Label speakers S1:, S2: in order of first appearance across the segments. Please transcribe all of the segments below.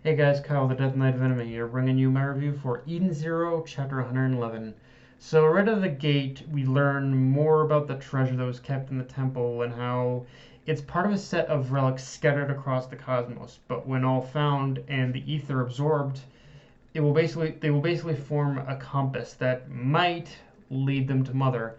S1: Hey guys, Kyle the Death Knight of Enemy here, bringing you my review for Eden Zero, Chapter 111. So right out of the gate, we learn more about the treasure that was kept in the temple and how it's part of a set of relics scattered across the cosmos. But when all found and the ether absorbed, they will basically form a compass that might lead them to Mother.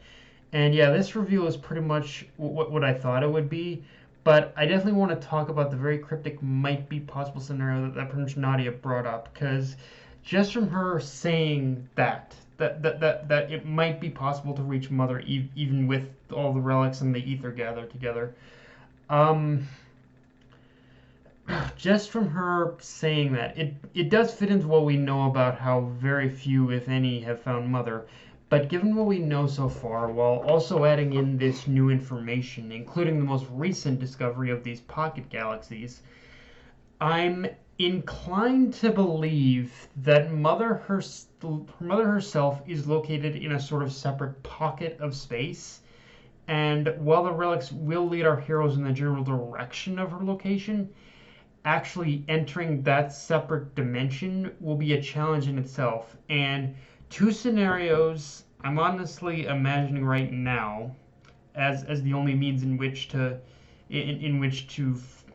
S1: And yeah, this review is pretty much what I thought it would be, but I definitely want to talk about the very cryptic might be possible scenario that pretty much Nadia brought up, because just from her saying that it might be possible to reach Mother even with all the relics and the ether gathered together. Um, just from her saying that, it does fit into what we know about how very few, if any, have found Mother. But given what we know so far, while also adding in this new information, including the most recent discovery of these pocket galaxies, I'm inclined to believe that Mother herself is located in a sort of separate pocket of space. And while the relics will lead our heroes in the general direction of her location, actually entering that separate dimension will be a challenge in itself. And two scenarios I'm honestly imagining right now as the only means in which to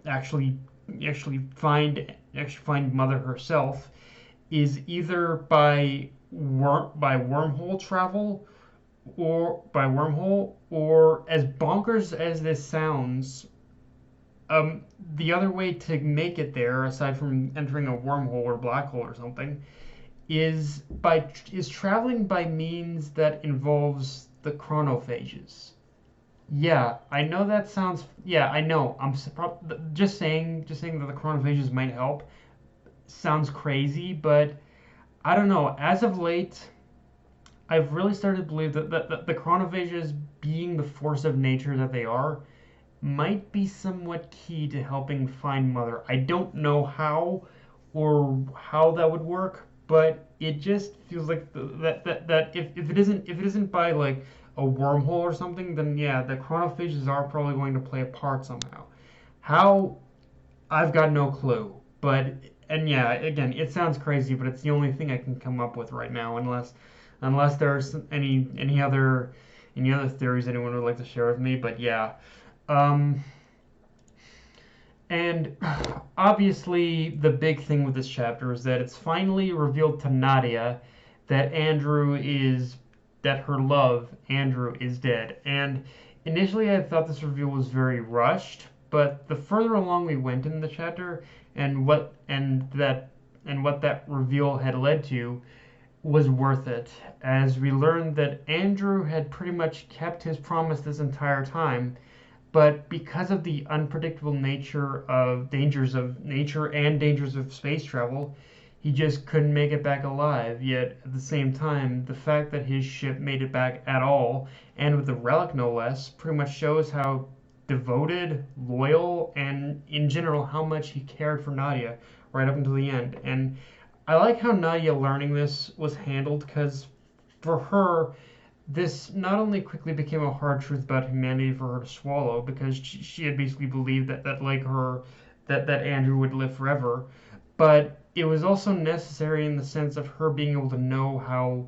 S1: actually find Mother herself is either by wormhole travel or as bonkers as this sounds, the other way to make it there, aside from entering a wormhole or black hole or something, is traveling by means that involves the chronophages. I know that sounds. Yeah, I know. Just saying that the chronophages might help sounds crazy, but I don't know. As of late, I've really started to believe that the chronophages, being the force of nature that they are, might be somewhat key to helping find Mother. I don't know how that would work, but it just feels like that if it isn't by like a wormhole or something, then yeah, the chronophages are probably going to play a part somehow. How, I've got no clue. But and yeah, again, it sounds crazy, but it's the only thing I can come up with right now, unless there's any other theories anyone would like to share with me. But yeah. Um, and obviously, the big thing with this chapter is that it's finally revealed to Nadia that that her love, Andrew, is dead. And initially, I thought this reveal was very rushed, but the further along we went in the chapter, and what that reveal had led to, was worth it, as we learned that Andrew had pretty much kept his promise this entire time, but because of the unpredictable nature of dangers of nature and dangers of space travel, he just couldn't make it back alive. Yet at the same time, the fact that his ship made it back at all, and with the relic no less, pretty much shows how devoted, loyal, and in general how much he cared for Nadia right up until the end. And I like how Nadia learning this was handled, because for her, this not only quickly became a hard truth about humanity for her to swallow, because she had basically believed that Andrew would live forever, but it was also necessary in the sense of her being able to know how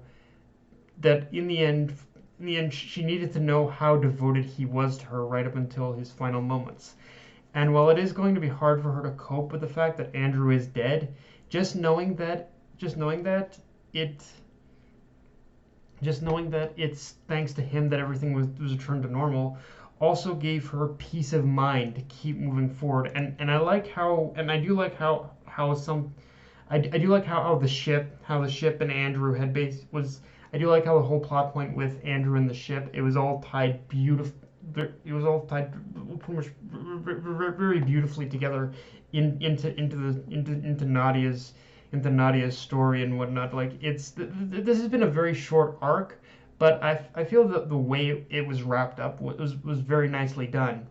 S1: that in the end she needed to know how devoted he was to her right up until his final moments. And while it is going to be hard for her to cope with the fact that Andrew is dead, just knowing that just knowing that it just knowing that it's thanks to him that everything was returned to normal also gave her peace of mind to keep moving forward. And I like how, and I do like how some I do like how the ship and Andrew had base was I do like how the whole plot point with Andrew and the ship, it was all tied beautiful. It was all tied pretty much very beautifully together into Nadia's story and whatnot. Like this has been a very short arc, but I feel that the way it was wrapped up was very nicely done.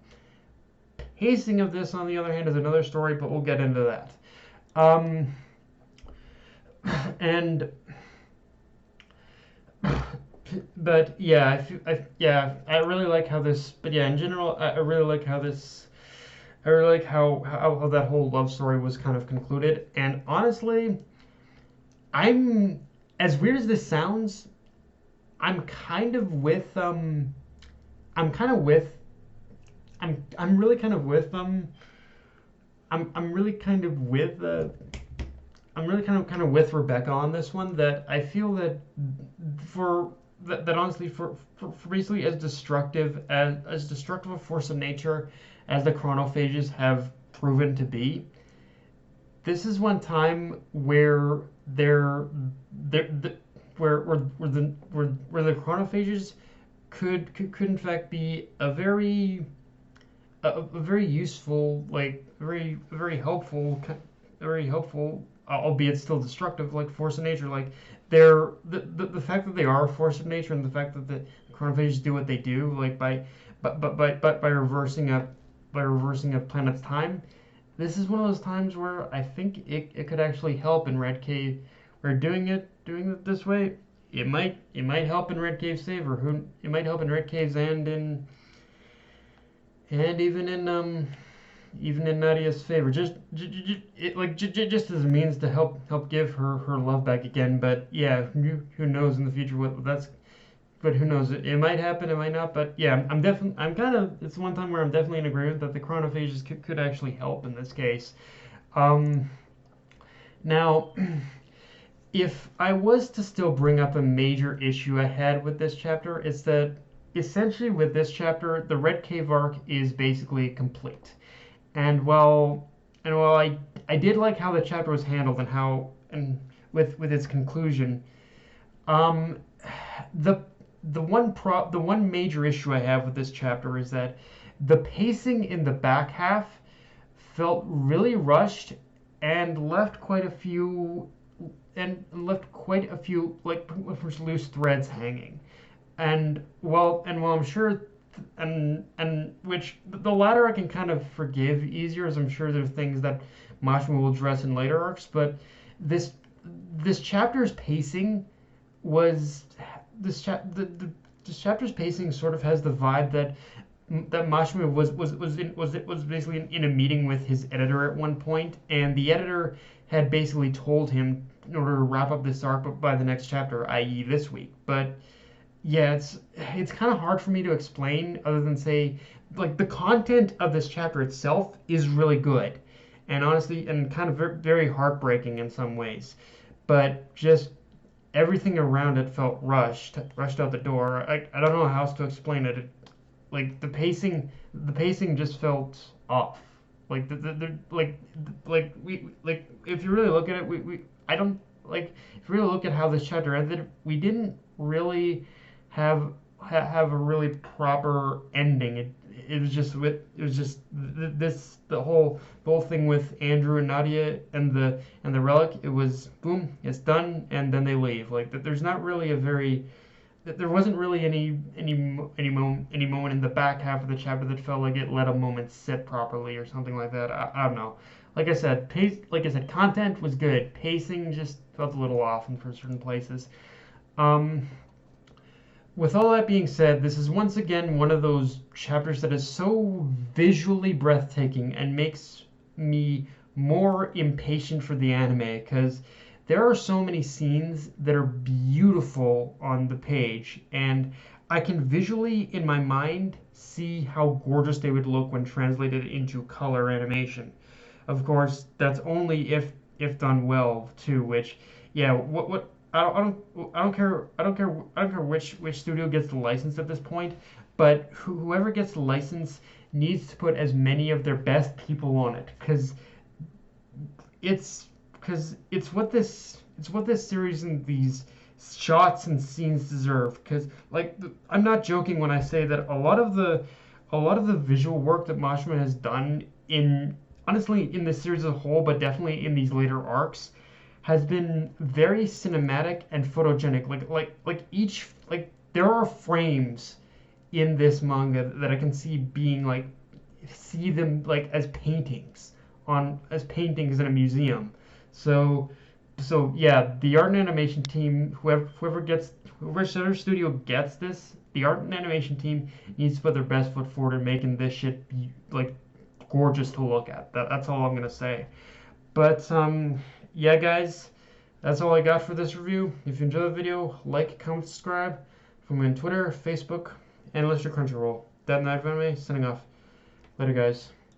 S1: Pacing of this, on the other hand, is another story, but we'll get into that. Um, and but yeah, I really like how this. But yeah, in general, I really like how this. I really like how that whole love story was kind of concluded. And honestly, I'm as weird as this sounds, I'm kind of with I'm kind of with I'm really kind of with I'm really kind of with I'm really kind of with Rebecca on this one. That I feel that for that honestly for basically as destructive a force of nature as the chronophages have proven to be, this is one time where they're where the chronophages could in fact be a very useful, like very helpful, albeit still destructive, like force of nature. Like the fact that they are a force of nature, and the fact that the chronophages do what they do, like by reversing a planet's time. This is one of those times where I think it could actually help in Red Cave. Where doing it this way, it might help in Red Cave's favor. Who it might help in Red Cave's and even in Nadia's favor, just as a means to help give her love back again. But yeah, who knows in the future what that's. But who knows? It might happen, it might not. But yeah, I'm kind of. It's one time where I'm definitely in agreement that the chronophages could actually help in this case. Um, Now, if I was to still bring up a major issue I had with this chapter, it's that essentially with this chapter, the Red Cave arc is basically complete. And while I did like how the chapter was handled and how and with its conclusion, um, the the one major issue I have with this chapter is that the pacing in the back half felt really rushed and left quite a few like loose threads hanging. And while I'm sure and which the latter I can kind of forgive easier, as I'm sure there's things that Mashima will address in later arcs, but this this chapter's pacing was this chapter's pacing sort of has the vibe that Mashima was basically in a meeting with his editor at one point, and the editor had basically told him in order to wrap up this arc by the next chapter, i.e., this week. But yeah, it's kind of hard for me to explain other than say like the content of this chapter itself is really good, and honestly, and kind of very heartbreaking in some ways, but just everything around it felt rushed out the door. I don't know how else to explain it. Like the pacing just felt off. Like like if you really look at it, we I don't like if you really look at how this chapter ended, we didn't really have a really proper ending. It was just this the whole thing with Andrew and Nadia and the relic. It was boom, it's done, and then they leave. Like that, there's not really a very there wasn't really any moment in the back half of the chapter that felt like it let a moment sit properly or something like that. I don't know. Like I said, content was good. Pacing just felt a little off in for certain places. Um, with all that being said, this is once again one of those chapters that is so visually breathtaking and makes me more impatient for the anime because there are so many scenes that are beautiful on the page, and I can visually in my mind see how gorgeous they would look when translated into color animation. Of course, that's only if done well too. Which, yeah, what I don't care which studio gets the license at this point, but whoever gets the license needs to put as many of their best people on it, it's it's what this series and these shots and scenes deserve. Because like I'm not joking when I say that a lot of the visual work that Mashima has done in honestly in this series as a whole, but definitely in these later arcs, has been very cinematic and photogenic. Like each like there are frames in this manga that I can see being like see them like as paintings in a museum. So so yeah, the art and animation team, whoever studio gets this, the art and animation team needs to put their best foot forward in making this shit like gorgeous to look at. That's all I'm gonna say. But yeah, guys, that's all I got for this review. If you enjoyed the video, like, comment, subscribe. Follow me on Twitter, Facebook, and list your Crunchyroll. That Night Anime signing off. Later, guys.